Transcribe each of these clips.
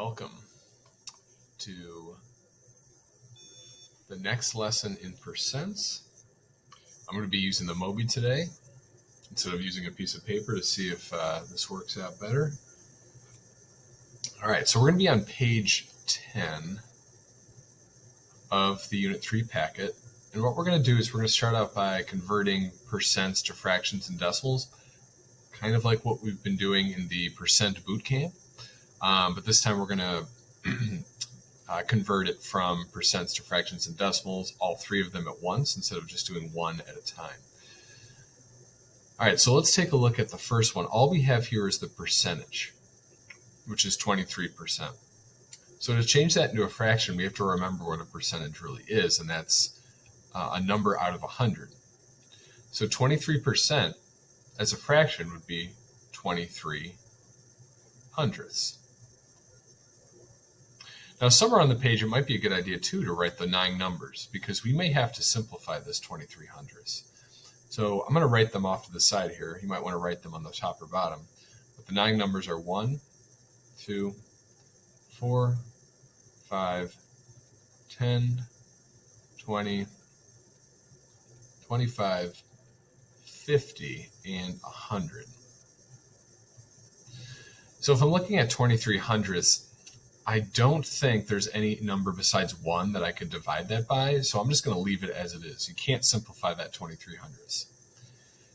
Welcome to the next lesson in percents. I'm going to be using the Moby today instead of using a piece of paper to see if this works out better. All right, so we're going to be on page 10 of the Unit 3 packet. And what we're going to do is we're going to start out by converting percents to fractions and decimals, kind of like what we've been doing in the percent boot camp. But this time we're going to convert it from percents to fractions and decimals, all three of them at once, instead of just doing one at a time. All right, so let's take a look at the first one. All we have here is the percentage, which is 23%. So to change that into a fraction, we have to remember what a percentage really is, and that's a number out of 100. So 23% as a fraction would be 23 hundredths. Now, somewhere on the page, it might be a good idea, too, to write the 9 numbers, because we may have to simplify this 23 hundredths. So I'm going to write them off to the side here. You might want to write them on the top or bottom. But the 9 numbers are 1, 2, 4, 5, 10, 20, 25, 50, and 100. So if I'm looking at 23 hundredths, I don't think there's any number besides 1 that I could divide that by, so I'm just going to leave it as it is. You can't simplify that 23 hundredths.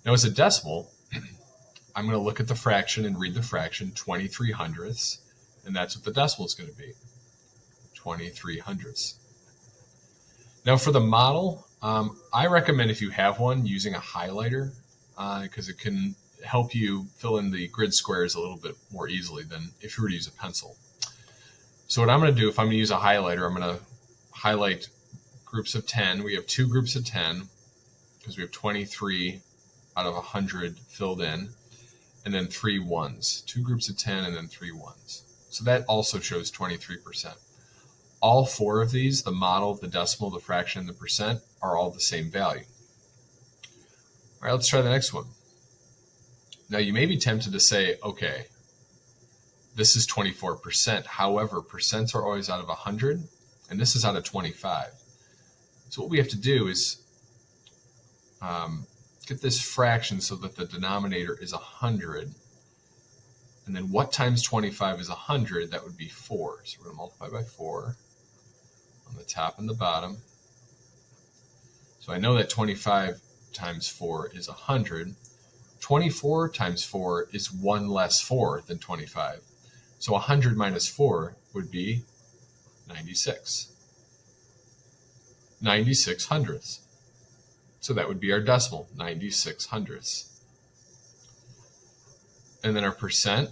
Now, as a decimal, I'm going to look at the fraction and read the fraction 23 hundredths, and that's what the decimal is going to be, 23 hundredths. Now, for the model, I recommend, if you have one, using a highlighter, because it can help you fill in the grid squares a little bit more easily than if you were to use a pencil. So what I'm going to do, if I'm going to use a highlighter, I'm going to highlight groups of 10. We have 2 groups of 10 because we have 23 out of 100 filled in, and then 3 ones. 2 groups of 10 and then 3 ones. So that also shows 23%. All 4 of these, the model, the decimal, the fraction, and the percent, are all the same value. All right, let's try the next one. Now, you may be tempted to say, okay, this is 24%. However, percents are always out of 100, and this is out of 25. So what we have to do is get this fraction so that the denominator is 100. And then what times 25 is 100? That would be 4. So we're going to multiply by 4 on the top and the bottom. So I know that 25 times 4 is 100. 24 times 4 is 1 less 4 than 25. So 100 minus 4 would be 96. 96 hundredths. So that would be our decimal, 96 hundredths. And then our percent,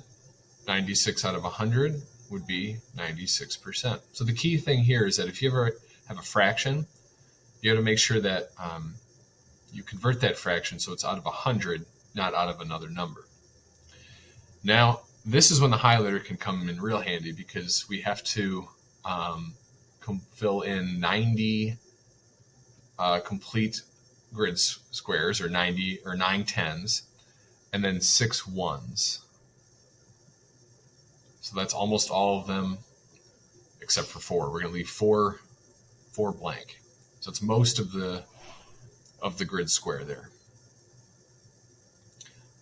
96 out of 100, would be 96%. So the key thing here is that if you ever have a fraction, you have to make sure that you convert that fraction so it's out of 100, not out of another number. Now, this is when the highlighter can come in real handy, because we have to fill in 90 complete grid squares, or 90 or 9 tens, and then 6 ones. So that's almost all of them except for 4. We're going to leave 4 blank. So it's most of the grid square there.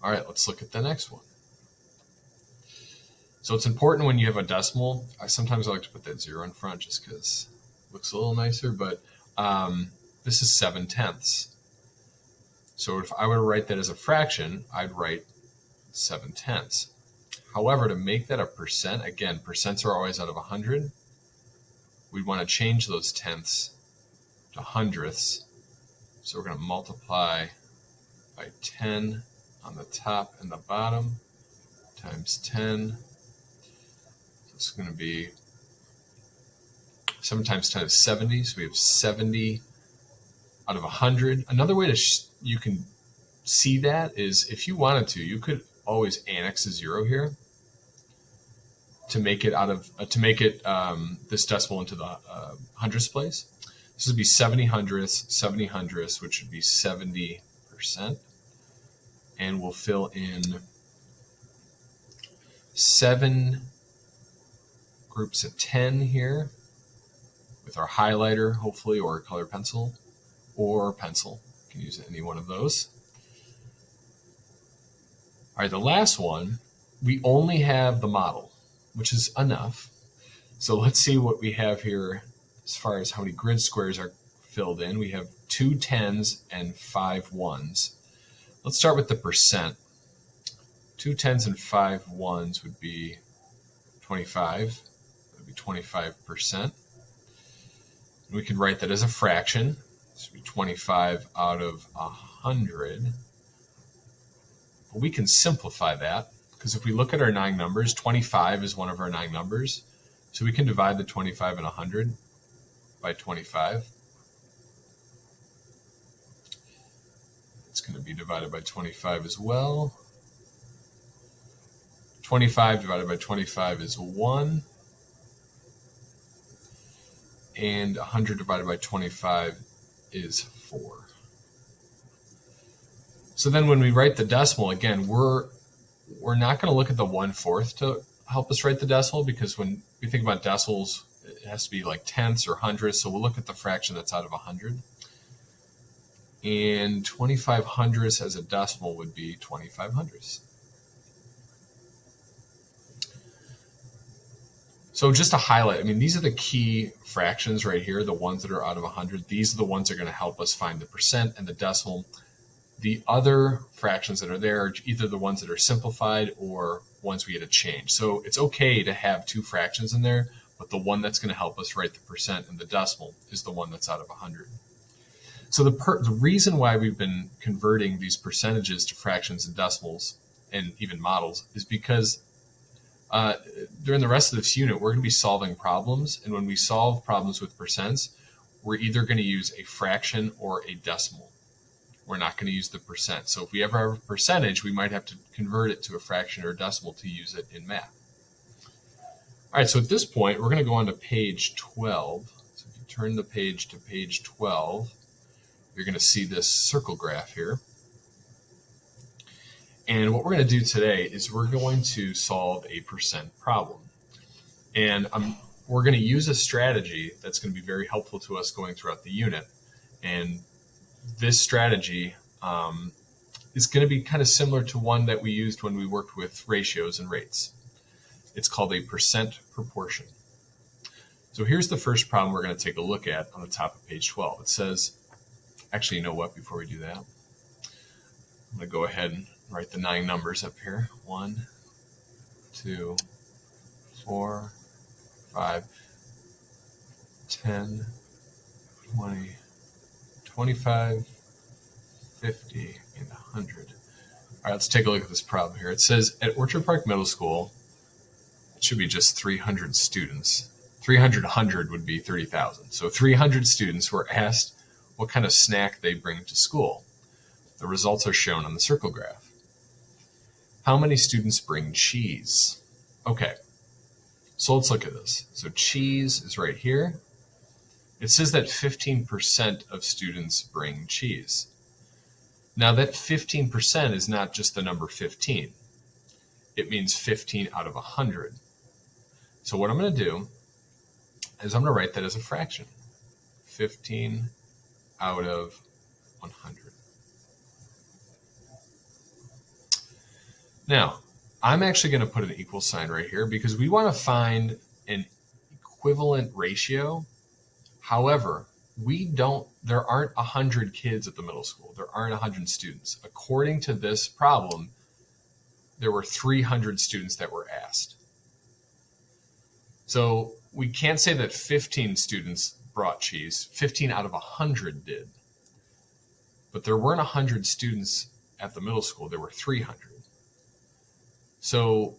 All right, let's look at the next one. So it's important when you have a decimal. Sometimes I like to put that 0 in front just because it looks a little nicer, but this is 7 tenths. So if I were to write that as a fraction, I'd write 7 tenths. However, to make that a percent, again, percents are always out of 100. We'd want to change those tenths to hundredths. So we're going to multiply by 10 on the top and the bottom times 10. It's going to be 7 times 10 is 70, so we have 70 out of 100. Another way to you can see that is, if you wanted to, you could always annex a 0 here to make it this decimal into the hundredths place. This would be 70 hundredths, which would be 70%, and we'll fill in 7 groups of 10 here with our highlighter, hopefully, or a color pencil, or pencil. You can use any one of those. All right, the last one, we only have the model, which is enough. So let's see what we have here as far as how many grid squares are filled in. We have 2 10s and 5 1s. Let's start with the percent. 2 10s and 5 1s would be 25. That would be 25%. We can write that as a fraction. This would be 25 out of 100. But we can simplify that, because if we look at our 9 numbers, 25 is one of our 9 numbers. So we can divide the 25 and 100 by 25. It's going to be divided by 25 as well. 25 divided by 25 is 1. And 100 divided by 25 is 4. So then when we write the decimal, again, we're not going to look at the 1/4 to help us write the decimal, because when we think about decimals, it has to be like tenths or hundredths. So we'll look at the fraction that's out of 100. And 25 hundredths as a decimal would be 25 hundredths. So just to highlight, I mean, these are the key fractions right here, the ones that are out of 100. These are the ones that are going to help us find the percent and the decimal. The other fractions that are there are either the ones that are simplified or ones we had to change. So it's okay to have 2 fractions in there, but the one that's going to help us write the percent and the decimal is the one that's out of 100. So the reason why we've been converting these percentages to fractions and decimals and even models is because during the rest of this unit, we're going to be solving problems. And when we solve problems with percents, we're either going to use a fraction or a decimal. We're not going to use the percent. So if we ever have a percentage, we might have to convert it to a fraction or a decimal to use it in math. All right, so at this point, we're going to go on to page 12. So if you turn the page to page 12, you're going to see this circle graph here. And what we're going to do today is we're going to solve a percent problem. And we're going to use a strategy that's going to be very helpful to us going throughout the unit. And this strategy is going to be kind of similar to one that we used when we worked with ratios and rates. It's called a percent proportion. So here's the first problem we're going to take a look at on the top of page 12. It says, actually, you know what, before we do that, I'm going to go ahead and write the 9 numbers up here. 1, 2, 4, 5, 10, 20, 25, 50, and 100. All right, let's take a look at this problem here. It says at Orchard Park Middle School, it should be just 300 students. 300 would be 30,000. So 300 students were asked what kind of snack they bring to school. The results are shown on the circle graph. How many students bring cheese? Okay, so let's look at this. So cheese is right here. It says that 15% of students bring cheese. Now that 15% is not just the number 15. It means 15 out of 100. So what I'm going to do is I'm going to write that as a fraction. 15 out of 100. Now, I'm actually going to put an equal sign right here because we want to find an equivalent ratio. However, there aren't 100 kids at the middle school. There aren't 100 students. According to this problem, there were 300 students that were asked. So we can't say that 15 students brought cheese. 15 out of 100 did. But there weren't 100 students at the middle school. There were 300. So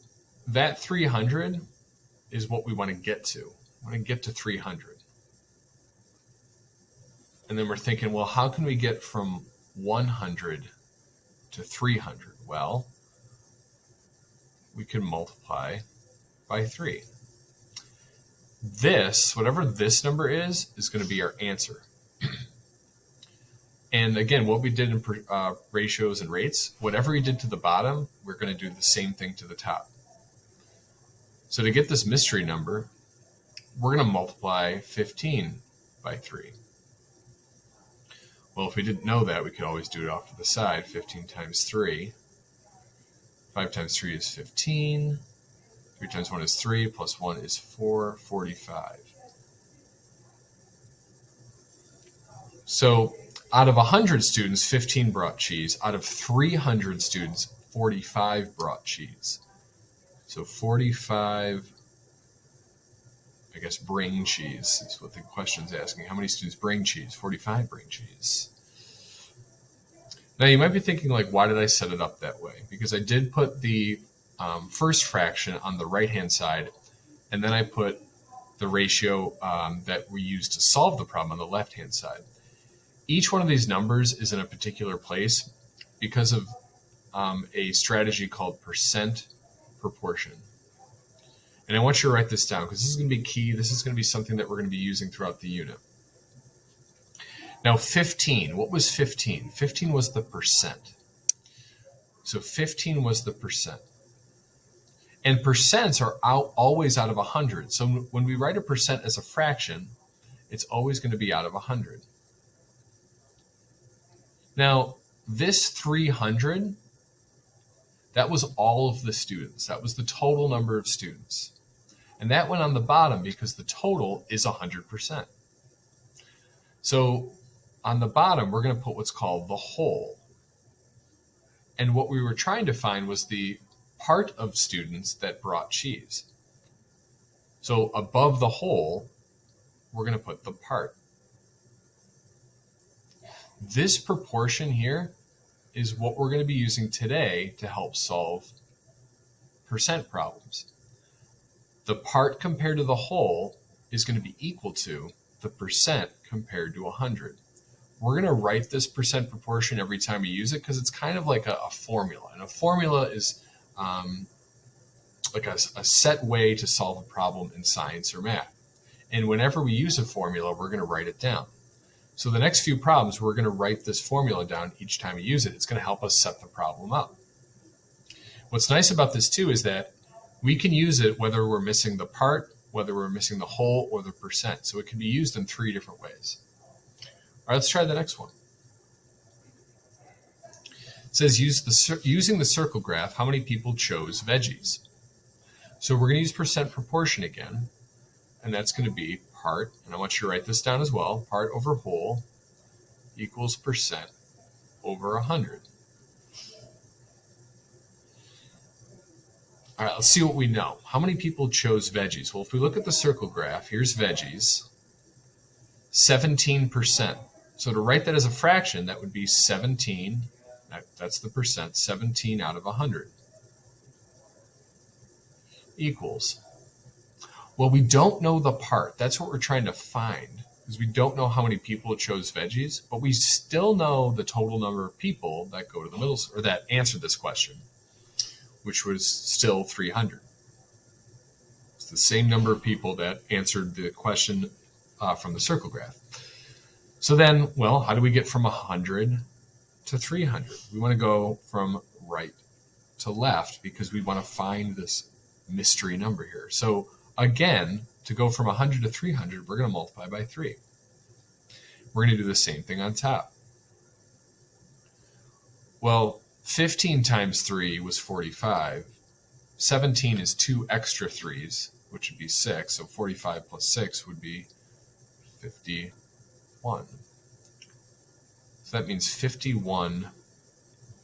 that 300 is what we want to get to. We want to get to 300. And then we're thinking, well, how can we get from 100 to 300? Well, we can multiply by 3. This, whatever this number is going to be our answer. And again, what we did in ratios and rates, whatever we did to the bottom, we're going to do the same thing to the top. So to get this mystery number, we're going to multiply 15 by 3. Well, if we didn't know that, we could always do it off to the side. 15 times 3. 5 times 3 is 15. 3 times 1 is 3, plus 1 is 4, 45. So out of 100 students, 15 brought cheese. Out of 300 students, 45 brought cheese. So 45, I guess, bring cheese is what the question's asking. How many students bring cheese? 45 bring cheese. Now you might be thinking, like, why did I set it up that way? Because I did put the first fraction on the right-hand side, and then I put the ratio that we used to solve the problem on the left-hand side. Each one of these numbers is in a particular place because of a strategy called percent proportion. And I want you to write this down because this is going to be key. This is going to be something that we're going to be using throughout the unit. Now 15, what was 15? 15 was the percent. So 15 was the percent. And percents are always out of 100. So when we write a percent as a fraction, it's always going to be out of 100. Now, this 300, that was all of the students. That was the total number of students. And that went on the bottom because the total is 100%. So on the bottom, we're going to put what's called the whole. And what we were trying to find was the part of students that brought cheese. So above the whole, we're going to put the part. This proportion here is what we're going to be using today to help solve percent problems. The part compared to the whole is going to be equal to the percent compared to 100. We're going to write this percent proportion every time we use it because it's kind of like a formula. And a formula is like a set way to solve a problem in science or math. And whenever we use a formula, we're going to write it down. So the next few problems, we're going to write this formula down each time we use it. It's going to help us set the problem up. What's nice about this too is that we can use it whether we're missing the part, whether we're missing the whole, or the percent. So it can be used in 3 different ways. All right, let's try the next one. It says, using the circle graph, how many people chose veggies? So we're going to use percent proportion again, and that's going to be part, and I want you to write this down as well, part over whole equals percent over 100. All right, let's see what we know. How many people chose veggies? Well, if we look at the circle graph, here's veggies, 17%. So to write that as a fraction, that would be 17, that's the percent, 17 out of 100 equals. Well, we don't know the part. That's what we're trying to find, because we don't know how many people chose veggies, but we still know the total number of people that go to the middle, or that answered this question, which was still 300. It's the same number of people that answered the question from the circle graph. So then, well, how do we get from 100 to 300? We want to go from right to left because we want to find this mystery number here. So again, to go from 100 to 300, we're going to multiply by 3. We're going to do the same thing on top. Well, 15 times 3 was 45. 17 is 2 extra 3s, which would be 6. So 45 plus 6 would be 51. So that means 51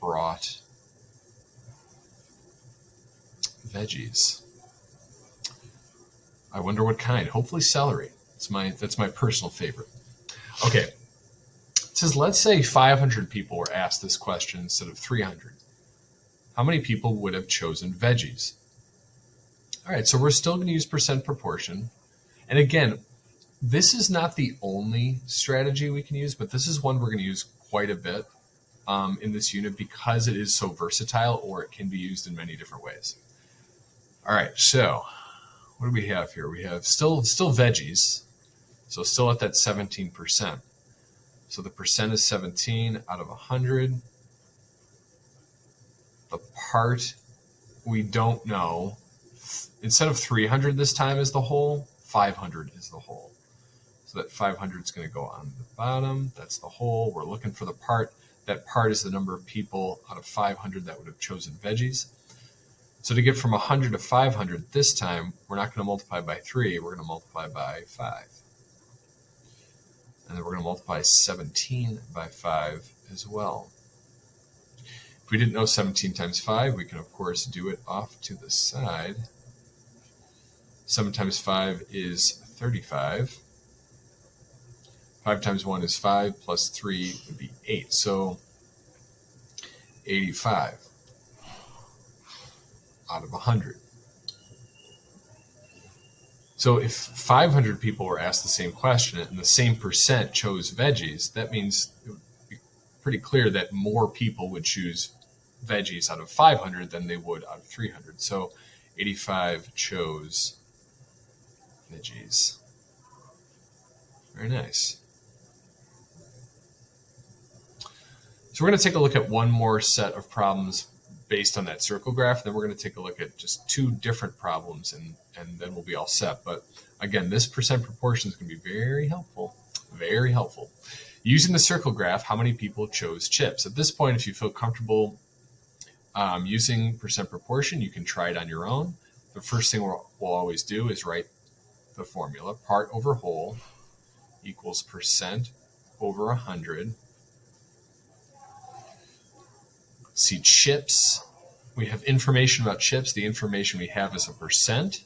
brought veggies. I wonder what kind. Hopefully celery. That's my personal favorite. Okay. It says, let's say 500 people were asked this question instead of 300. How many people would have chosen veggies? All right, so we're still going to use percent proportion. And again, this is not the only strategy we can use, but this is one we're going to use quite a bit in this unit because it is so versatile, or it can be used in many different ways. All right, so what do we have here? We have still veggies, so still at that 17%. So the percent is 17 out of 100. The part we don't know. Instead of 300 this time is the whole, 500 is the whole. So that 500 is going to go on the bottom. That's the whole. We're looking for the part. That part is the number of people out of 500 that would have chosen veggies. So to get from 100 to 500 this time, we're not going to multiply by 3. We're going to multiply by 5. And then we're going to multiply 17 by 5 as well. If we didn't know 17 times 5, we can, of course, do it off to the side. 7 times 5 is 35. 5 times 1 is 5, plus 3 would be 8. So 85 out of 100. So if 500 people were asked the same question and the same percent chose veggies, that means it would be pretty clear that more people would choose veggies out of 500 than they would out of 300. So 85 chose veggies. Very nice. So we're going to take a look at one more set of problems based on that circle graph. Then we're going to take a look at just 2 different problems, and then we'll be all set. But again, this percent proportion is going to be very helpful. Very helpful. Using the circle graph, how many people chose chips? At this point, if you feel comfortable using percent proportion, you can try it on your own. The first thing we'll always do is write the formula. Part over whole equals percent over 100. See, chips, we have information about chips. The information we have is a percent.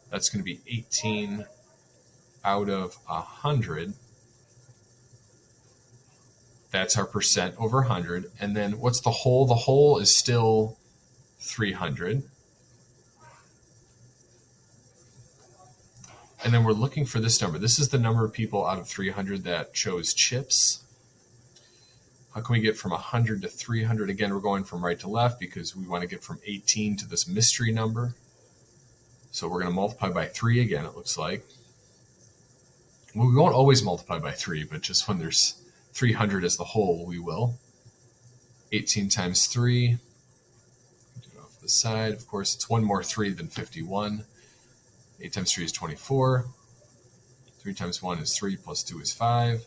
That's going to be 18 out of 100. That's our percent over 100. And then what's the whole? The whole is still 300. And then we're looking for this number. This is the number of people out of 300 that chose chips. How can we get from 100 to 300? Again, we're going from right to left because we want to get from 18 to this mystery number. So we're going to multiply by 3 again, it looks like. Well, we won't always multiply by 3, but just when there's 300 as the whole, we will. 18 times 3. Do it off the side. Of course, it's one more 3 than 51. 8 times 3 is 24. 3 times 1 is 3, plus 2 is 5.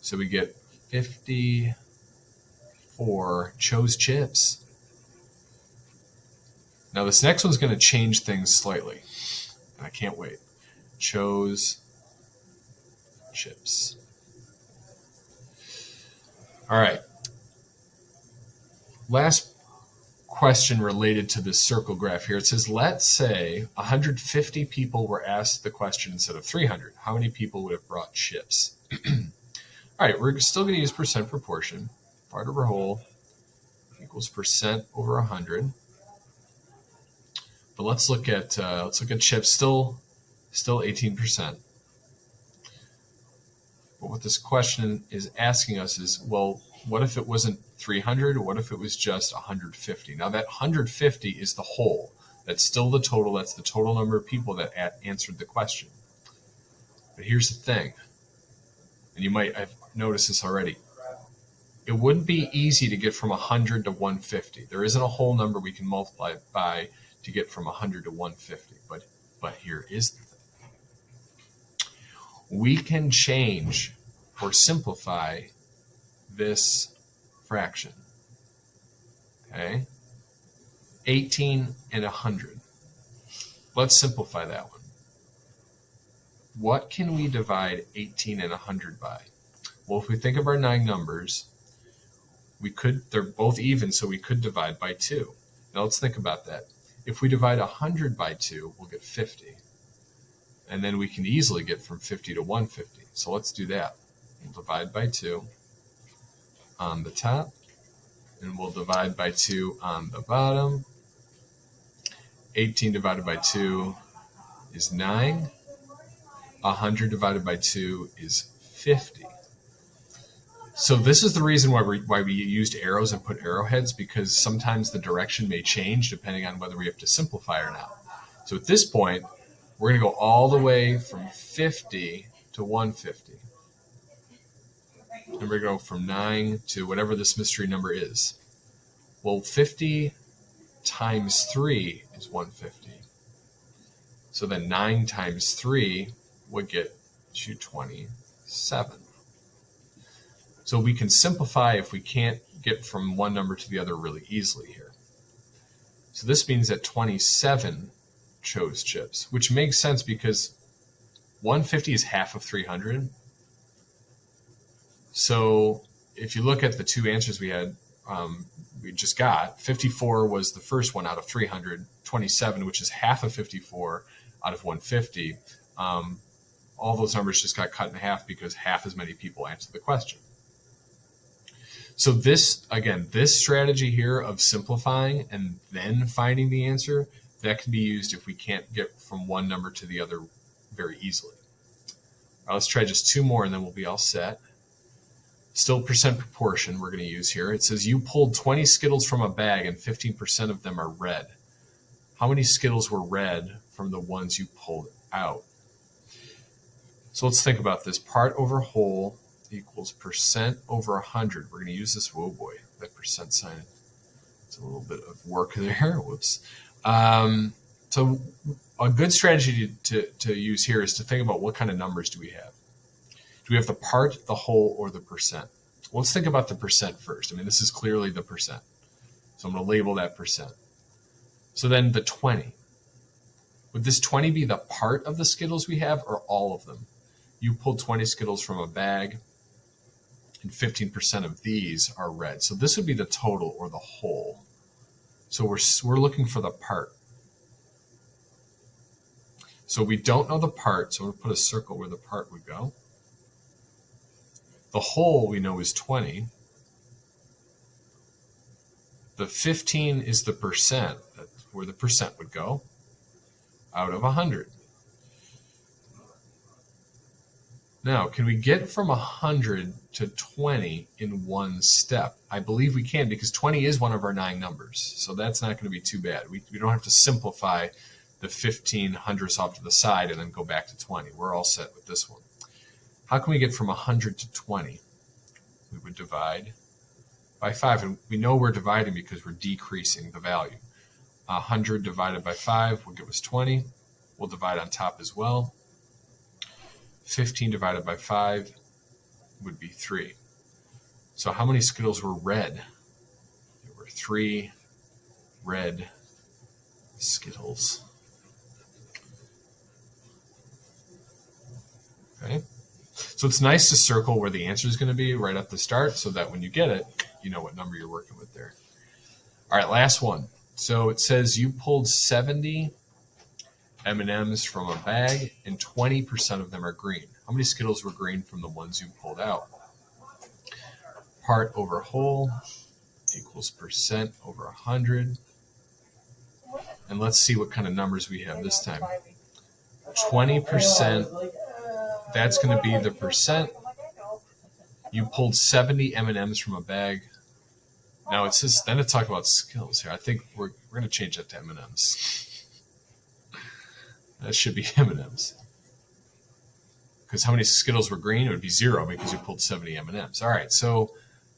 So we get 54 chose chips. Now this next one's going to change things slightly, and I can't wait. Chose chips. All right. Last question related to this circle graph here. It says, let's say 150 people were asked the question instead of 300. How many people would have brought chips? All right, we're still going to use percent proportion. Part over whole equals percent over 100. But let's look at chips. Still 18%. But what this question is asking us is, well, what if it wasn't 300? What if it was just 150? Now that 150 is the whole. That's still the total. That's the total number of people that answered the question. But here's the thing, and you might have noticed this already. It wouldn't be easy to get from 100 to 150. There isn't a whole number we can multiply by to get from 100 to 150. But here is the thing. We can change or simplify this fraction. Okay? 18 and 100. Let's simplify that one. What can we divide 18 and 100 by? Well, if we think of our 9 numbers, they're both even, so we could divide by 2. Now let's think about that. If we divide 100 by 2, we'll get 50. And then we can easily get from 50 to 150. So let's do that. We'll divide by 2 on the top, and we'll divide by 2 on the bottom. 18 divided by 2 is 9. 100 divided by 2 is 50. So this is the reason why we used arrows and put arrowheads, because sometimes the direction may change depending on whether we have to simplify or not. So at this point, we're going to go all the way from 50 to 150. And we're going to go from 9 to whatever this mystery number is. Well, 50 times 3 is 150. So then 9 times 3 would get you 27. So we can simplify if we can't get from one number to the other really easily here. So this means that 27 chose chips, which makes sense because 150 is half of 300. So if you look at the two answers we had, we just got, 54 was the first one out of 300, 27, which is half of 54 out of 150. All those numbers just got cut in half because half as many people answered the question. So this, again, this strategy here of simplifying and then finding the answer, that can be used if we can't get from one number to the other very easily. All right, let's try just two more and then we'll be all set. Still percent proportion we're going to use here. It says you pulled 20 Skittles from a bag and 15% of them are red. How many Skittles were red from the ones you pulled out? So let's think about this. Part over whole equals percent over 100. We're going to use this, whoa boy, that percent sign. It's a little bit of work there. Whoops. So a good strategy to use here is to think about what kind of numbers do we have. Do we have the part, the whole, or the percent? Well, let's think about the percent first. I mean, this is clearly the percent. So I'm going to label that percent. So then the 20. Would this 20 be the part of the Skittles we have or all of them? You pulled 20 Skittles from a bag and 15% of these are red. So this would be the total or the whole. So we're looking for the part. So we don't know the part, so we'll put a circle where the part would go. The whole we know is 20. The 15 is the percent, that's where the percent would go, out of 100. Now, can we get from 100 to 20 in one step? I believe we can because 20 is one of our 9 numbers, so that's not going to be too bad. We don't have to simplify the 15 hundredths off to the side and then go back to 20. We're all set with this one. How can we get from 100 to 20? We would divide by 5, and we know we're dividing because we're decreasing the value. 100 divided by 5 will give us 20. We'll divide on top as well. 15 divided by 5 would be 3. So how many Skittles were red? There were 3 red Skittles. Okay. So it's nice to circle where the answer is going to be right at the start so that when you get it, you know what number you're working with there. All right, last one. So it says you pulled 70 M&Ms from a bag and 20% of them are green. How many Skittles were green from the ones you pulled out? Part over whole equals percent over 100. And let's see what kind of numbers we have this time. 20%, that's going to be the percent. You pulled 70 M&Ms from a bag. Now it says, then it talks about Skittles here. I think we're going to change that to M&Ms. That should be M&Ms. Because how many Skittles were green? It would be 0 because you pulled 70 M&Ms. All right, so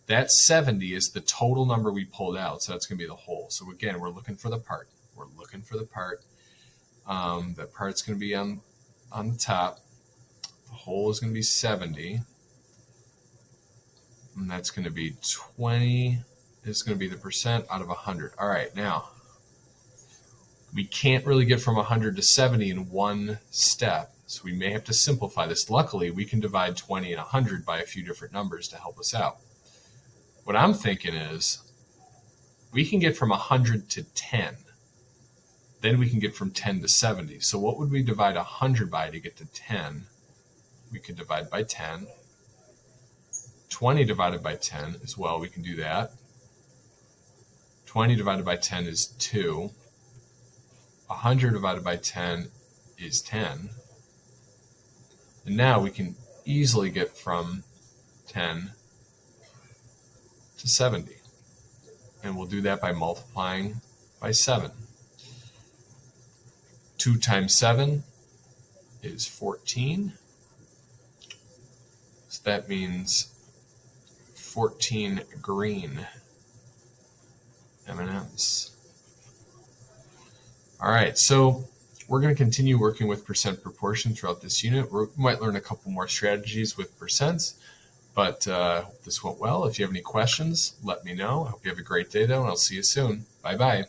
that 70 is the total number we pulled out, so that's going to be the whole. So again, we're looking for the part. We're looking for the part. That part's going to be on the top. The whole is going to be 70. And that's going to be 20. It's going to be the percent out of 100. All right, now, we can't really get from 100 to 70 in one step, so we may have to simplify this. Luckily, we can divide 20 and 100 by a few different numbers to help us out. What I'm thinking is we can get from 100 to 10. Then we can get from 10 to 70. So what would we divide 100 by to get to 10? We could divide by 10. 20 divided by 10 as well, we can do that. 20 divided by 10 is 2. 100 divided by 10 is 10. And now we can easily get from 10 to 70. And we'll do that by multiplying by 7. 2 times 7 is 14. So that means 14 green M&Ms. All right, so We're going to continue working with percent proportion throughout this unit. We might learn a couple more strategies with percents, but hope this went well. If you have any questions, let me know. I hope you have a great day, though, and I'll see you soon. Bye-bye.